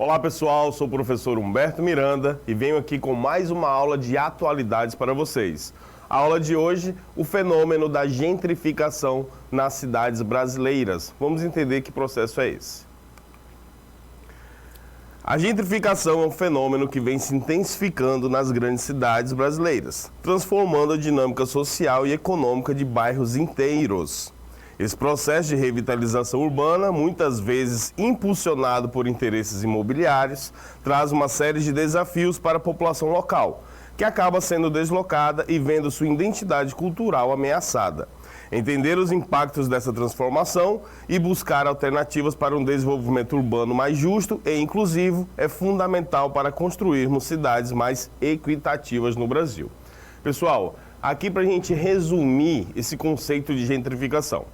Olá pessoal, sou o professor Humberto Miranda e venho aqui com mais uma aula de atualidades para vocês. A aula de hoje, o fenômeno da gentrificação nas cidades brasileiras. Vamos entender que processo é esse. A gentrificação é um fenômeno que vem se intensificando nas grandes cidades brasileiras, transformando a dinâmica social e econômica de bairros inteiros. Esse processo de revitalização urbana, muitas vezes impulsionado por interesses imobiliários, traz uma série de desafios para a população local, que acaba sendo deslocada e vendo sua identidade cultural ameaçada. Entender os impactos dessa transformação e buscar alternativas para um desenvolvimento urbano mais justo e inclusivo é fundamental para construirmos cidades mais equitativas no Brasil. Pessoal, aqui para a gente resumir esse conceito de gentrificação.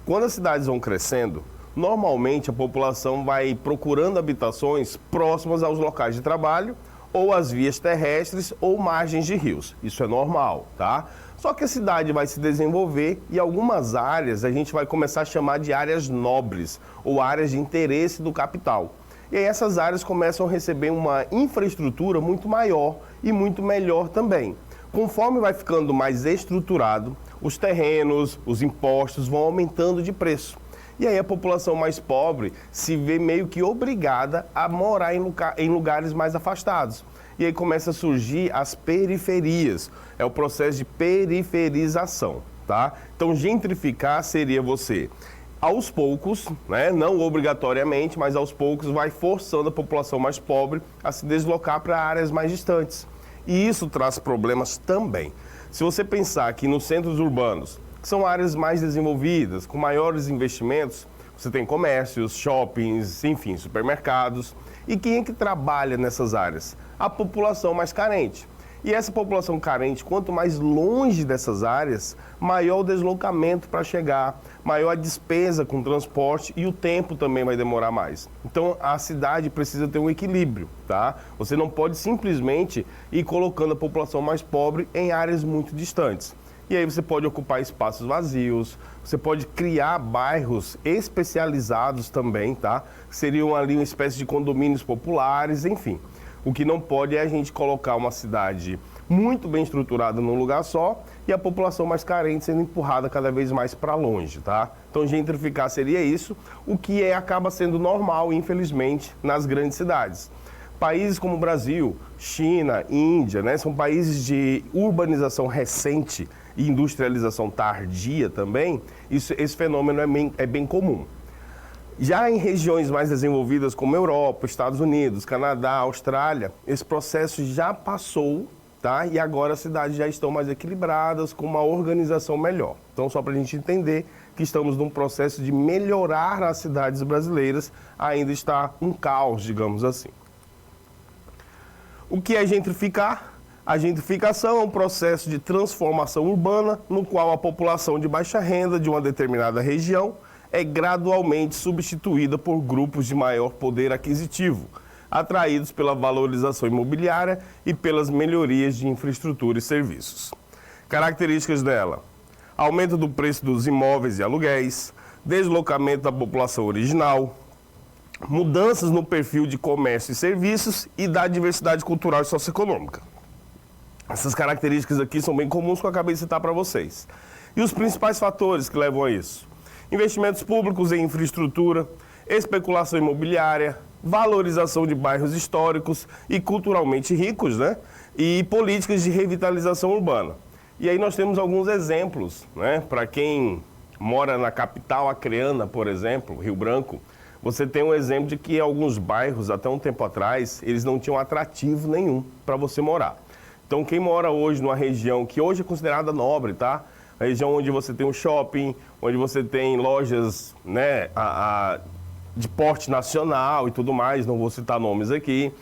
Quando as cidades vão crescendo, normalmente a população vai procurando habitações próximas aos locais de trabalho ou às vias terrestres ou margens de rios. Isso é normal, tá? Só que a cidade vai se desenvolver e algumas áreas a gente vai começar a chamar de áreas nobres ou áreas de interesse do capital. E aí essas áreas começam a receber uma infraestrutura muito maior e muito melhor também. Conforme vai ficando mais estruturado, os terrenos, os impostos vão aumentando de preço. E aí a população mais pobre se vê meio que obrigada a morar em lugares mais afastados. E aí começa a surgir as periferias. É o processo de periferização, tá? Então gentrificar seria você, aos poucos, né, não obrigatoriamente, mas aos poucos vai forçando a população mais pobre a se deslocar para áreas mais distantes. E isso traz problemas também. Se você pensar que nos centros urbanos, que são áreas mais desenvolvidas, com maiores investimentos, você tem comércios, shoppings, enfim, supermercados. E quem é que trabalha nessas áreas? A população mais carente. E essa população carente, quanto mais longe dessas áreas, maior o deslocamento para chegar, maior a despesa com transporte e o tempo também vai demorar mais. Então a cidade precisa ter um equilíbrio, tá? Você não pode simplesmente ir colocando a população mais pobre em áreas muito distantes. E aí você pode ocupar espaços vazios, você pode criar bairros especializados também, tá? Seriam ali uma espécie de condomínios populares, enfim. O que não pode é a gente colocar uma cidade muito bem estruturada num lugar só e a população mais carente sendo empurrada cada vez mais para longe, tá? Então gentrificar seria isso, o que acaba sendo normal, infelizmente, nas grandes cidades. Países como o Brasil, China, Índia, né, são países de urbanização recente e industrialização tardia também, esse fenômeno é bem comum. Já em regiões mais desenvolvidas como Europa, Estados Unidos, Canadá, Austrália, esse processo já passou, tá? E agora as cidades já estão mais equilibradas, com uma organização melhor. Então, só para a gente entender que estamos num processo de melhorar as cidades brasileiras, ainda está um caos, digamos assim. O que é gentrificar? A gentrificação é um processo de transformação urbana no qual a população de baixa renda de uma determinada região é gradualmente substituída por grupos de maior poder aquisitivo, atraídos pela valorização imobiliária e pelas melhorias de infraestrutura e serviços. Características dela: aumento do preço dos imóveis e aluguéis, deslocamento da população original, mudanças no perfil de comércio e serviços e da diversidade cultural e socioeconômica. Essas características aqui são bem comuns que eu acabei de citar para vocês. E os principais fatores que levam a isso? Investimentos públicos em infraestrutura, especulação imobiliária, valorização de bairros históricos e culturalmente ricos, né? E políticas de revitalização urbana. E aí nós temos alguns exemplos, né? Para quem mora na capital acreana, por exemplo, Rio Branco, você tem um exemplo de que alguns bairros, até um tempo atrás, eles não tinham atrativo nenhum para você morar. Então quem mora hoje numa região que hoje é considerada nobre, tá? A região onde você tem um shopping, onde você tem lojas, né, de porte nacional e tudo mais, não vou citar nomes aqui.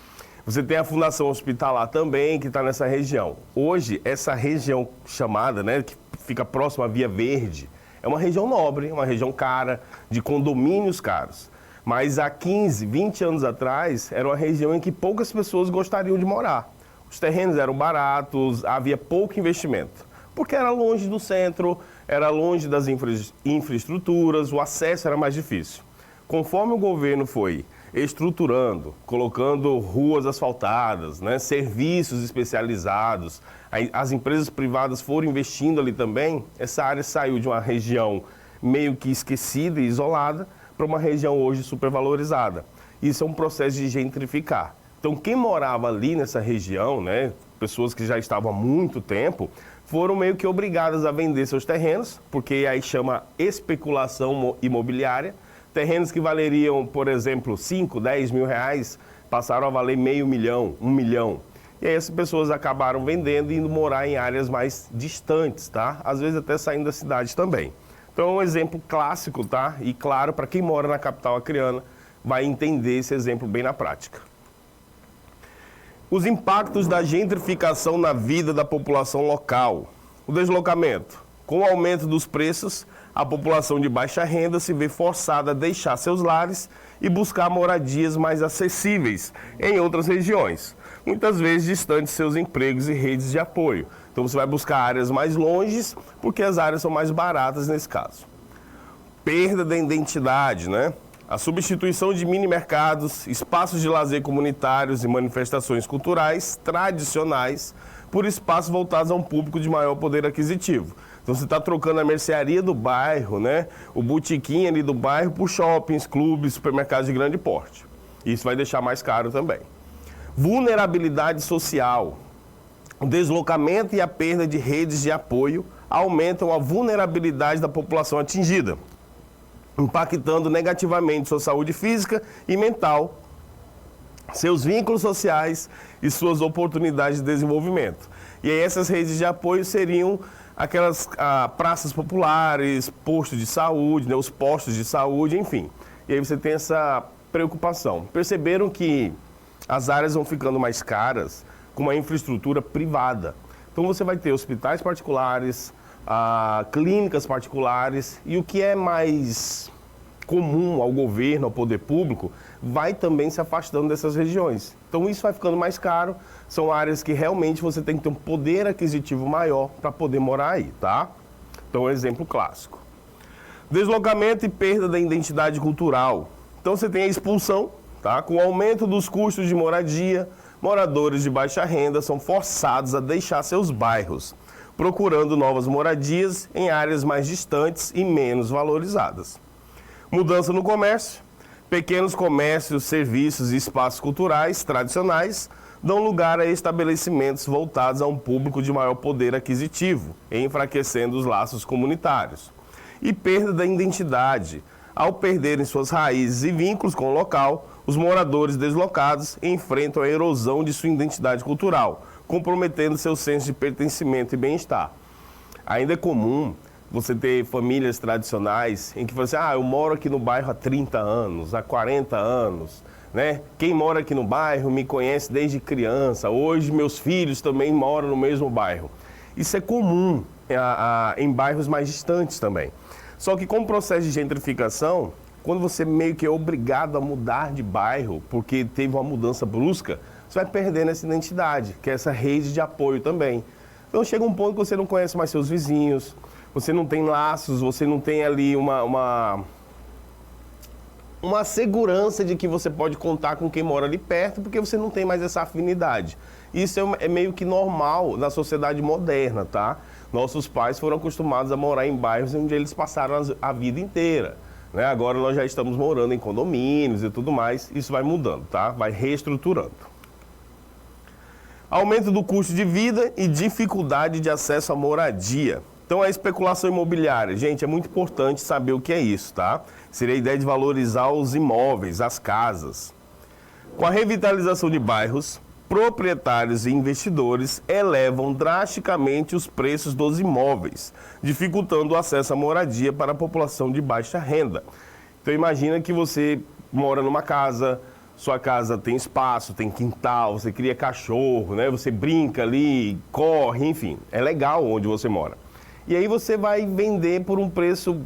Você tem a Fundação Hospitalar também, que está nessa região. Hoje, essa região chamada, né, que fica próxima à Via Verde, é uma região nobre, uma região cara, de condomínios caros. Mas há 15, 20 anos atrás, era uma região em que poucas pessoas gostariam de morar. Os terrenos eram baratos, havia pouco investimento. Porque era longe do centro, era longe das infraestruturas, o acesso era mais difícil. Conforme o governo foi estruturando, colocando ruas asfaltadas, né, serviços especializados, as empresas privadas foram investindo ali também, essa área saiu de uma região meio que esquecida e isolada para uma região hoje supervalorizada. Isso é um processo de gentrificar. Então, quem morava ali nessa região, né, pessoas que já estavam há muito tempo, foram meio que obrigadas a vender seus terrenos, porque aí chama especulação imobiliária. Terrenos que valeriam, por exemplo, 5, 10 mil reais, passaram a valer meio milhão, 1 milhão. E aí essas pessoas acabaram vendendo e indo morar em áreas mais distantes, tá? Às vezes até saindo da cidade também. Então é um exemplo clássico, tá? E claro, para quem mora na capital acreana, vai entender esse exemplo bem na prática. Os impactos da gentrificação na vida da população local. O deslocamento. Com o aumento dos preços, a população de baixa renda se vê forçada a deixar seus lares e buscar moradias mais acessíveis em outras regiões, muitas vezes distantes de seus empregos e redes de apoio. Então você vai buscar áreas mais longes, porque as áreas são mais baratas nesse caso. Perda da identidade, né? A substituição de mini-mercados, espaços de lazer comunitários e manifestações culturais tradicionais por espaços voltados a um público de maior poder aquisitivo. Então você está trocando a mercearia do bairro, né? O botequim ali do bairro por shoppings, clubes, supermercados de grande porte. Isso vai deixar mais caro também. Vulnerabilidade social. O deslocamento e a perda de redes de apoio aumentam a vulnerabilidade da população atingida, impactando negativamente sua saúde física e mental, seus vínculos sociais e suas oportunidades de desenvolvimento. E aí essas redes de apoio seriam aquelas praças populares, postos de saúde, né, os postos de saúde, enfim. E aí você tem essa preocupação. Perceberam que as áreas vão ficando mais caras com uma infraestrutura privada. Então você vai ter hospitais particulares, clínicas particulares, e o que é mais comum ao governo, ao poder público, vai também se afastando dessas regiões. Então isso vai ficando mais caro, são áreas que realmente você tem que ter um poder aquisitivo maior para poder morar aí, tá? Então, exemplo clássico. Deslocamento e perda da identidade cultural. Então você tem a expulsão, tá? Com o aumento dos custos de moradia, moradores de baixa renda são forçados a deixar seus bairros, procurando novas moradias em áreas mais distantes e menos valorizadas. Mudança no comércio. Pequenos comércios, serviços e espaços culturais tradicionais dão lugar a estabelecimentos voltados a um público de maior poder aquisitivo, enfraquecendo os laços comunitários. E perda da identidade. Ao perderem suas raízes e vínculos com o local, os moradores deslocados enfrentam a erosão de sua identidade cultural, comprometendo seu senso de pertencimento e bem-estar. Ainda é comum você ter famílias tradicionais em que você, eu moro aqui no bairro há 30 anos, há 40 anos, né? Quem mora aqui no bairro me conhece desde criança, hoje meus filhos também moram no mesmo bairro. Isso é comum em bairros mais distantes também. Só que com o processo de gentrificação, quando você meio que é obrigado a mudar de bairro, porque teve uma mudança brusca, você vai perdendo essa identidade, que é essa rede de apoio também. Então chega um ponto que você não conhece mais seus vizinhos, você não tem laços, você não tem ali uma segurança de que você pode contar com quem mora ali perto, porque você não tem mais essa afinidade. Isso é meio que normal na sociedade moderna, tá? Nossos pais foram acostumados a morar em bairros onde eles passaram a vida inteira, né? Agora nós já estamos morando em condomínios e tudo mais, isso vai mudando, tá? Vai reestruturando. Aumento do custo de vida e dificuldade de acesso à moradia. Então, a especulação imobiliária, gente, é muito importante saber o que é isso, tá? Seria a ideia de valorizar os imóveis, as casas. Com a revitalização de bairros, proprietários e investidores elevam drasticamente os preços dos imóveis, dificultando o acesso à moradia para a população de baixa renda. Então, imagina que você mora numa casa, sua casa tem espaço, tem quintal, você cria cachorro, né? Você brinca ali, corre, enfim, é legal onde você mora. E aí você vai vender por um preço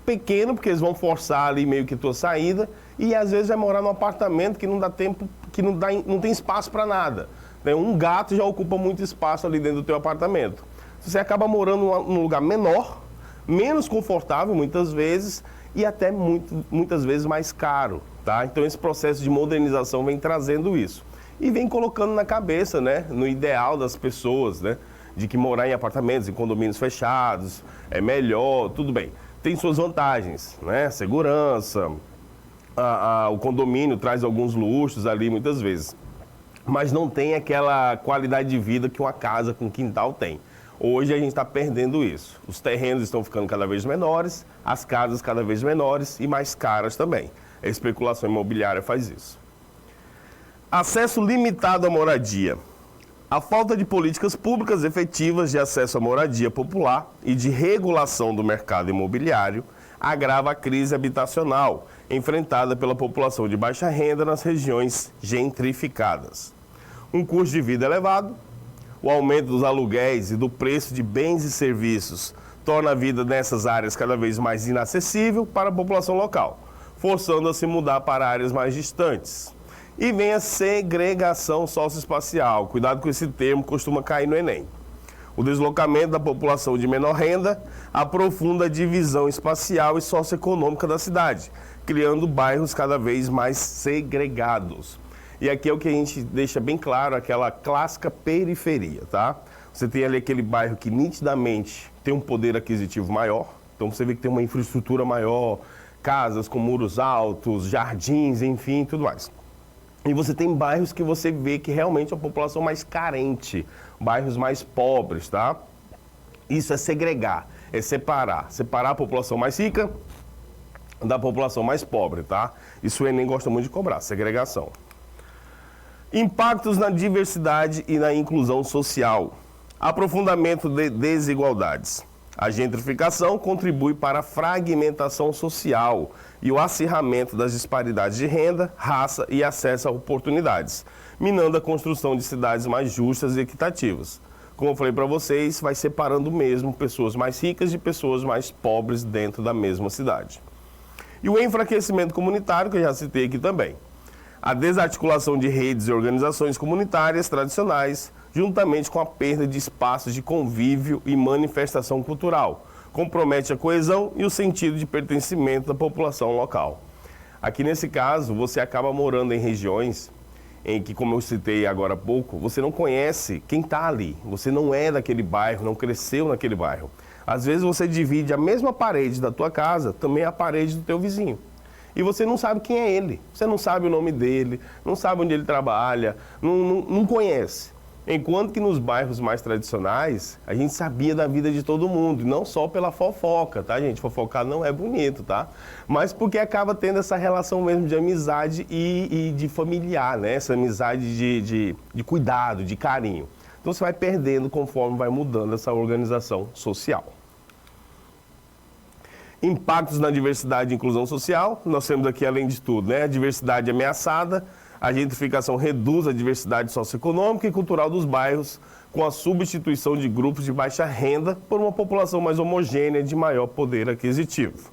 pequeno, porque eles vão forçar ali meio que a tua saída, e às vezes vai morar num apartamento que não dá tempo, que não tem espaço para nada. Né? Um gato já ocupa muito espaço ali dentro do teu apartamento. Você acaba morando num lugar menor, menos confortável muitas vezes, e até muitas vezes mais caro, tá? Então esse processo de modernização vem trazendo isso e vem colocando na cabeça, né, no ideal das pessoas, né, de que morar em apartamentos, em condomínios fechados é melhor, tudo bem. Tem suas vantagens, né, segurança, o condomínio traz alguns luxos ali muitas vezes, mas não tem aquela qualidade de vida que uma casa com quintal tem. Hoje a gente está perdendo isso. Os terrenos estão ficando cada vez menores, as casas cada vez menores e mais caras também. A especulação imobiliária faz isso. Acesso limitado à moradia. A falta de políticas públicas efetivas de acesso à moradia popular e de regulação do mercado imobiliário agrava a crise habitacional enfrentada pela população de baixa renda nas regiões gentrificadas. Um custo de vida elevado, o aumento dos aluguéis e do preço de bens e serviços torna a vida nessas áreas cada vez mais inacessível para a população local, forçando a se mudar para áreas mais distantes. E vem a segregação socioespacial. Cuidado com esse termo, costuma cair no Enem. O deslocamento da população de menor renda aprofunda a divisão espacial e socioeconômica da cidade, criando bairros cada vez mais segregados. E aqui é o que a gente deixa bem claro, aquela clássica periferia, tá? Você tem ali aquele bairro que nitidamente tem um poder aquisitivo maior, então você vê que tem uma infraestrutura maior, casas com muros altos, jardins, enfim, tudo mais. E você tem bairros que você vê que realmente é a população mais carente, bairros mais pobres, tá? Isso é segregar, é separar a população mais rica da população mais pobre, tá? Isso o Enem gosta muito de cobrar, segregação. Impactos na diversidade e na inclusão social. Aprofundamento de desigualdades. A gentrificação contribui para a fragmentação social e o acirramento das disparidades de renda, raça e acesso a oportunidades, minando a construção de cidades mais justas e equitativas. Como eu falei para vocês, vai separando mesmo pessoas mais ricas de pessoas mais pobres dentro da mesma cidade. E o enfraquecimento comunitário, que eu já citei aqui também. A desarticulação de redes e organizações comunitárias tradicionais, juntamente com a perda de espaços de convívio e manifestação cultural, compromete a coesão e o sentido de pertencimento da população local. Aqui nesse caso, você acaba morando em regiões em que, como eu citei agora há pouco, você não conhece quem está ali, você não é daquele bairro, não cresceu naquele bairro. Às vezes você divide a mesma parede da tua casa, também a parede do teu vizinho. E você não sabe quem é ele, você não sabe o nome dele, não sabe onde ele trabalha, não conhece. Enquanto que nos bairros mais tradicionais, a gente sabia da vida de todo mundo, não só pela fofoca, tá, gente? Fofocar não é bonito, tá? Mas porque acaba tendo essa relação mesmo de amizade e de familiar, né? Essa amizade de cuidado, de carinho. Então você vai perdendo conforme vai mudando essa organização social. Impactos na diversidade e inclusão social, nós temos aqui, além de tudo, né, a diversidade ameaçada, a gentrificação reduz a diversidade socioeconômica e cultural dos bairros, com a substituição de grupos de baixa renda por uma população mais homogênea de maior poder aquisitivo.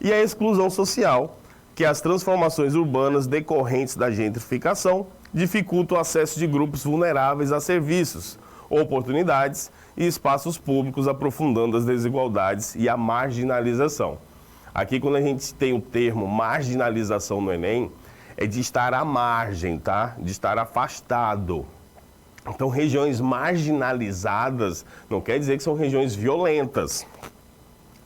E a exclusão social, que as transformações urbanas decorrentes da gentrificação dificultam o acesso de grupos vulneráveis a serviços, oportunidades e espaços públicos, aprofundando as desigualdades e a marginalização. Aqui, quando a gente tem o termo marginalização no Enem, é de estar à margem, tá? De estar afastado. Então, regiões marginalizadas não quer dizer que são regiões violentas.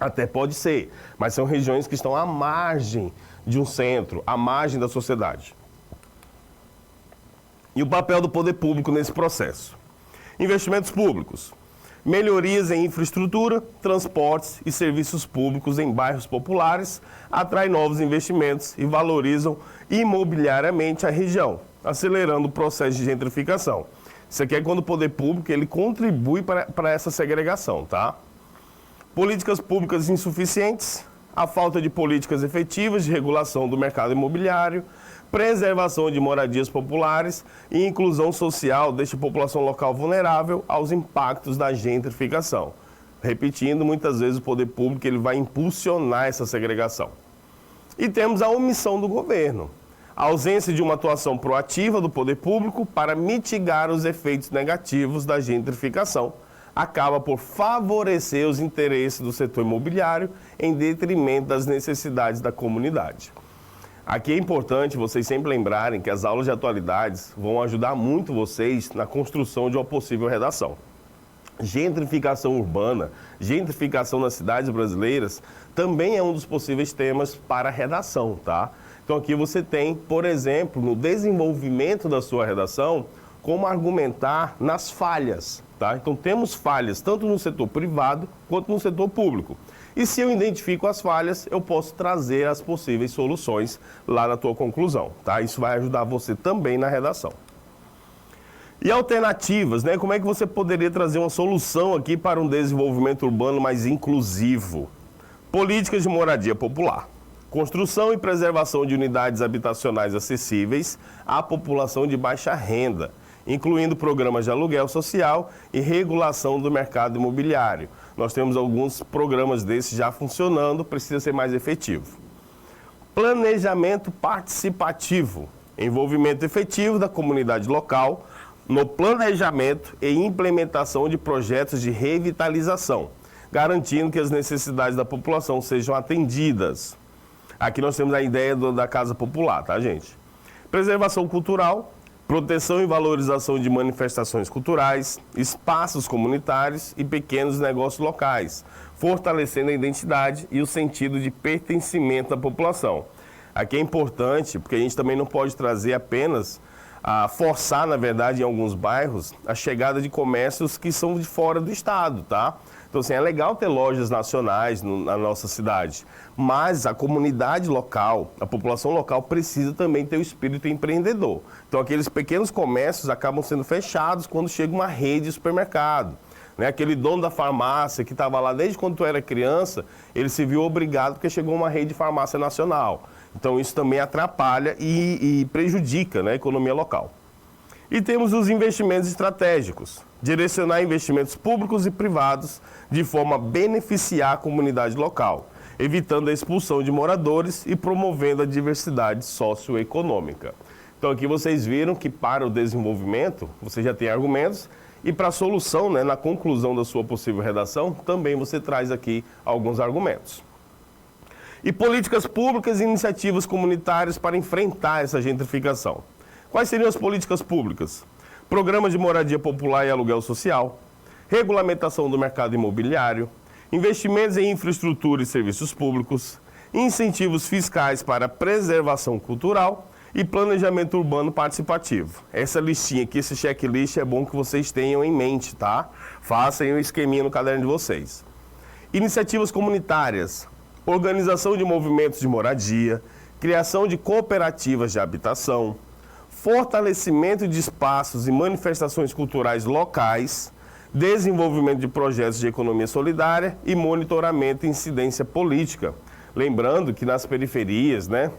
Até pode ser, mas são regiões que estão à margem de um centro, à margem da sociedade. E o papel do poder público nesse processo? Investimentos públicos. Melhorias em infraestrutura, transportes e serviços públicos em bairros populares atraem novos investimentos e valorizam imobiliariamente a região, acelerando o processo de gentrificação. Isso aqui é quando o poder público ele contribui para essa segregação, tá? Políticas públicas insuficientes, a falta de políticas efetivas de regulação do mercado imobiliário, preservação de moradias populares e inclusão social deixa a população local vulnerável aos impactos da gentrificação. Repetindo, muitas vezes o poder público ele vai impulsionar essa segregação. E temos a omissão do governo, a ausência de uma atuação proativa do poder público para mitigar os efeitos negativos da gentrificação, acaba por favorecer os interesses do setor imobiliário em detrimento das necessidades da comunidade. Aqui é importante vocês sempre lembrarem que as aulas de atualidades vão ajudar muito vocês na construção de uma possível redação. Gentrificação urbana, gentrificação nas cidades brasileiras, também é um dos possíveis temas para a redação, tá? Então aqui você tem, por exemplo, no desenvolvimento da sua redação, como argumentar nas falhas, tá? Então temos falhas tanto no setor privado quanto no setor público. E se eu identifico as falhas, eu posso trazer as possíveis soluções lá na tua conclusão, tá? Isso vai ajudar você também na redação. E alternativas, né? Como é que você poderia trazer uma solução aqui para um desenvolvimento urbano mais inclusivo? Políticas de moradia popular. Construção e preservação de unidades habitacionais acessíveis à população de baixa renda, incluindo programas de aluguel social e regulação do mercado imobiliário. Nós temos alguns programas desses já funcionando, precisa ser mais efetivo. Planejamento participativo, envolvimento efetivo da comunidade local no planejamento e implementação de projetos de revitalização, garantindo que as necessidades da população sejam atendidas. Aqui nós temos a ideia da Casa Popular, tá, gente? Preservação cultural, proteção e valorização de manifestações culturais, espaços comunitários e pequenos negócios locais, fortalecendo a identidade e o sentido de pertencimento da população. Aqui é importante, porque a gente também não pode trazer apenas forçar, na verdade, em alguns bairros, a chegada de comércios que são de fora do estado, tá? Então, assim, é legal ter lojas nacionais na nossa cidade, mas a comunidade local, a população local precisa também ter o espírito empreendedor. Então, aqueles pequenos comércios acabam sendo fechados quando chega uma rede de supermercado. Né? Aquele dono da farmácia que estava lá desde quando tu era criança, ele se viu obrigado porque chegou uma rede de farmácia nacional. Então, isso também atrapalha e prejudica, né, a economia local. E temos os investimentos estratégicos. Direcionar investimentos públicos e privados de forma a beneficiar a comunidade local, evitando a expulsão de moradores e promovendo a diversidade socioeconômica. Então, aqui vocês viram que para o desenvolvimento, você já tem argumentos, e para a solução, né, na conclusão da sua possível redação, também você traz aqui alguns argumentos. E políticas públicas e iniciativas comunitárias para enfrentar essa gentrificação. Quais seriam as políticas públicas? Programas de moradia popular e aluguel social, regulamentação do mercado imobiliário, investimentos em infraestrutura e serviços públicos, incentivos fiscais para preservação cultural e planejamento urbano participativo. Essa listinha aqui, esse checklist, é bom que vocês tenham em mente, tá? Façam um esqueminha no caderno de vocês. Iniciativas comunitárias, organização de movimentos de moradia, criação de cooperativas de habitação, fortalecimento de espaços e manifestações culturais locais, desenvolvimento de projetos de economia solidária e monitoramento e incidência política. Lembrando que nas periferias, né,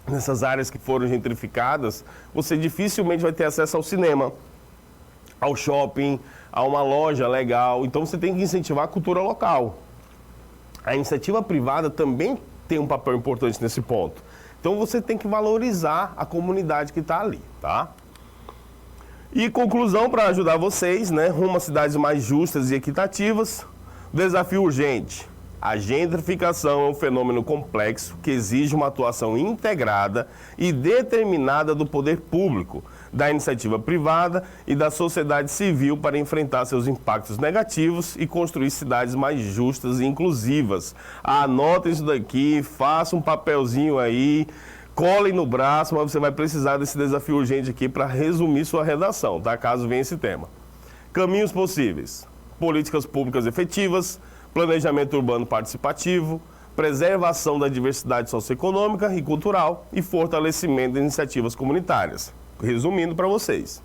nessas áreas que foram gentrificadas, você dificilmente vai ter acesso ao cinema, ao shopping, a uma loja legal. Então você tem que incentivar a cultura local. A iniciativa privada também tem um papel importante nesse ponto. Então você tem que valorizar a comunidade que está ali, tá? E conclusão para ajudar vocês, né? Rumo a cidades mais justas e equitativas. Desafio urgente. A gentrificação é um fenômeno complexo que exige uma atuação integrada e determinada do poder público, da iniciativa privada e da sociedade civil para enfrentar seus impactos negativos e construir cidades mais justas e inclusivas. Anotem isso daqui, façam um papelzinho aí, colhem no braço, mas você vai precisar desse desafio urgente aqui para resumir sua redação, tá? Caso venha esse tema. Caminhos possíveis: políticas públicas efetivas, planejamento urbano participativo, preservação da diversidade socioeconômica e cultural e fortalecimento de iniciativas comunitárias. Resumindo para vocês.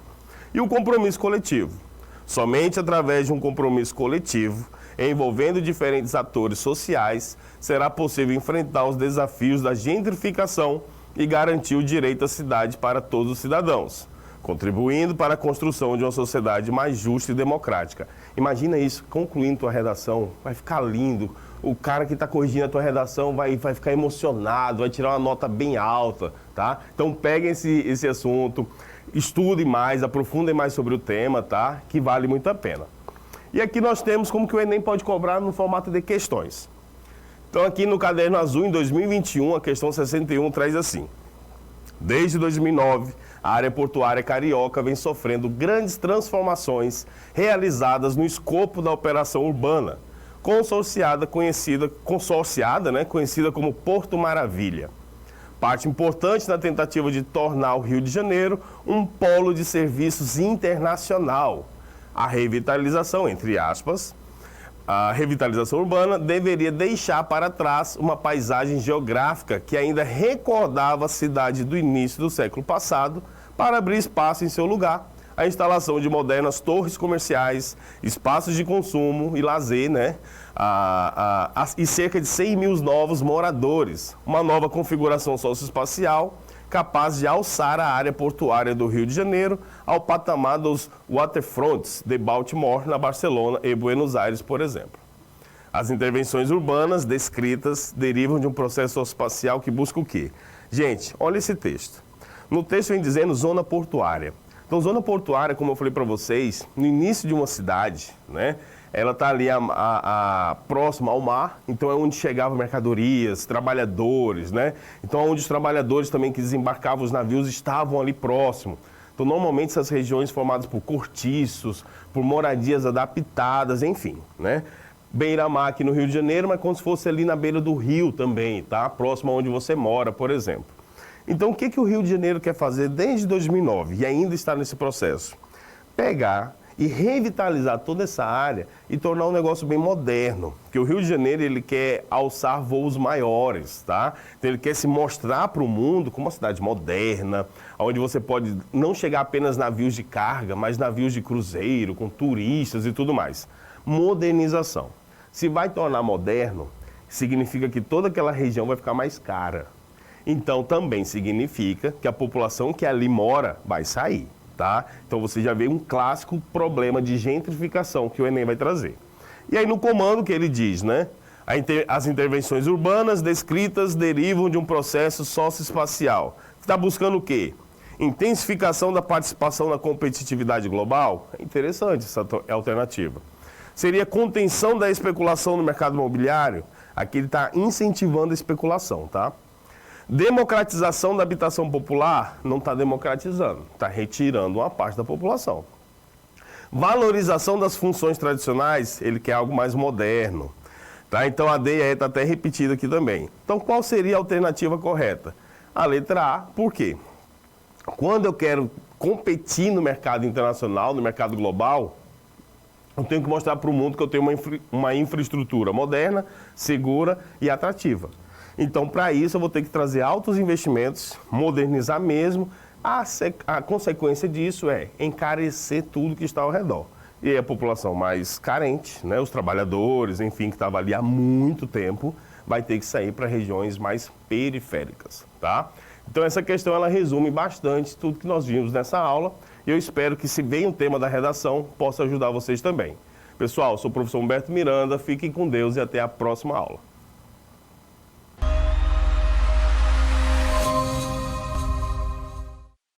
E o compromisso coletivo. Somente através de um compromisso coletivo, envolvendo diferentes atores sociais, será possível enfrentar os desafios da gentrificação e garantir o direito à cidade para todos os cidadãos, contribuindo para a construção de uma sociedade mais justa e democrática. Imagina isso, concluindo tua redação, vai ficar lindo. O cara que está corrigindo a tua redação vai ficar emocionado, vai tirar uma nota bem alta, tá? Então peguem esse assunto, estudem mais, aprofundem mais sobre o tema, tá? Que vale muito a pena. E aqui nós temos como que o Enem pode cobrar no formato de questões. Então aqui no Caderno Azul, em 2021, a questão 61 traz assim: desde 2009, a área portuária carioca vem sofrendo grandes transformações realizadas no escopo da operação urbana, consorciada como Porto Maravilha. Parte importante na tentativa de tornar o Rio de Janeiro um polo de serviços internacional. A revitalização, entre aspas, a revitalização urbana deveria deixar para trás uma paisagem geográfica que ainda recordava a cidade do início do século passado para abrir espaço em seu lugar a instalação de modernas torres comerciais, espaços de consumo e lazer, e cerca de 100 mil novos moradores. Uma nova configuração socioespacial capaz de alçar a área portuária do Rio de Janeiro ao patamar dos waterfronts de Baltimore, na Barcelona e Buenos Aires, por exemplo. As intervenções urbanas descritas derivam de um processo socioespacial que busca o quê? Gente, olha esse texto. No texto vem dizendo zona portuária. Então, zona portuária, como eu falei para vocês, no início de uma cidade, ela está ali próxima ao mar, então é onde chegavam mercadorias, trabalhadores, Então, é onde os trabalhadores também que desembarcavam os navios estavam ali próximo. Então, normalmente, essas regiões formadas por cortiços, por moradias adaptadas, enfim, Beira-mar aqui no Rio de Janeiro, mas como se fosse ali na beira do rio também, tá? Próximo a onde você mora, por exemplo. Então, o que o Rio de Janeiro quer fazer desde 2009 e ainda está nesse processo? Pegar e revitalizar toda essa área e tornar um negócio bem moderno. Porque o Rio de Janeiro, ele quer alçar voos maiores, tá? Então, ele quer se mostrar para o mundo como uma cidade moderna, onde você pode não chegar apenas navios de carga, mas navios de cruzeiro, com turistas e tudo mais. Modernização. Se vai tornar moderno, significa que toda aquela região vai ficar mais cara. Então, também significa que a população que ali mora vai sair, tá? Então, você já vê um clássico problema de gentrificação que o Enem vai trazer. E aí, no comando que ele diz, as intervenções urbanas descritas derivam de um processo socioespacial. Está buscando o quê? Intensificação da participação na competitividade global? É interessante essa alternativa. Seria contenção da especulação no mercado imobiliário? Aqui ele está incentivando a especulação, tá? Democratização da habitação popular? Não está democratizando, está retirando uma parte da população. Valorização das funções tradicionais? Ele quer algo mais moderno. Tá? Então a D e a E está até repetida aqui também. Então qual seria a alternativa correta? A letra A, por quê? Quando eu quero competir no mercado internacional, no mercado global, eu tenho que mostrar para o mundo que eu tenho uma infraestrutura moderna, segura e atrativa. Então, para isso, eu vou ter que trazer altos investimentos, modernizar mesmo. A consequência disso é encarecer tudo que está ao redor. E aí a população mais carente, os trabalhadores, enfim, que estava ali há muito tempo, vai ter que sair para regiões mais periféricas, tá? Então, essa questão, ela resume bastante tudo que nós vimos nessa aula. E eu espero que, se bem o tema da redação, possa ajudar vocês também. Pessoal, sou o professor Humberto Miranda, fiquem com Deus e até a próxima aula.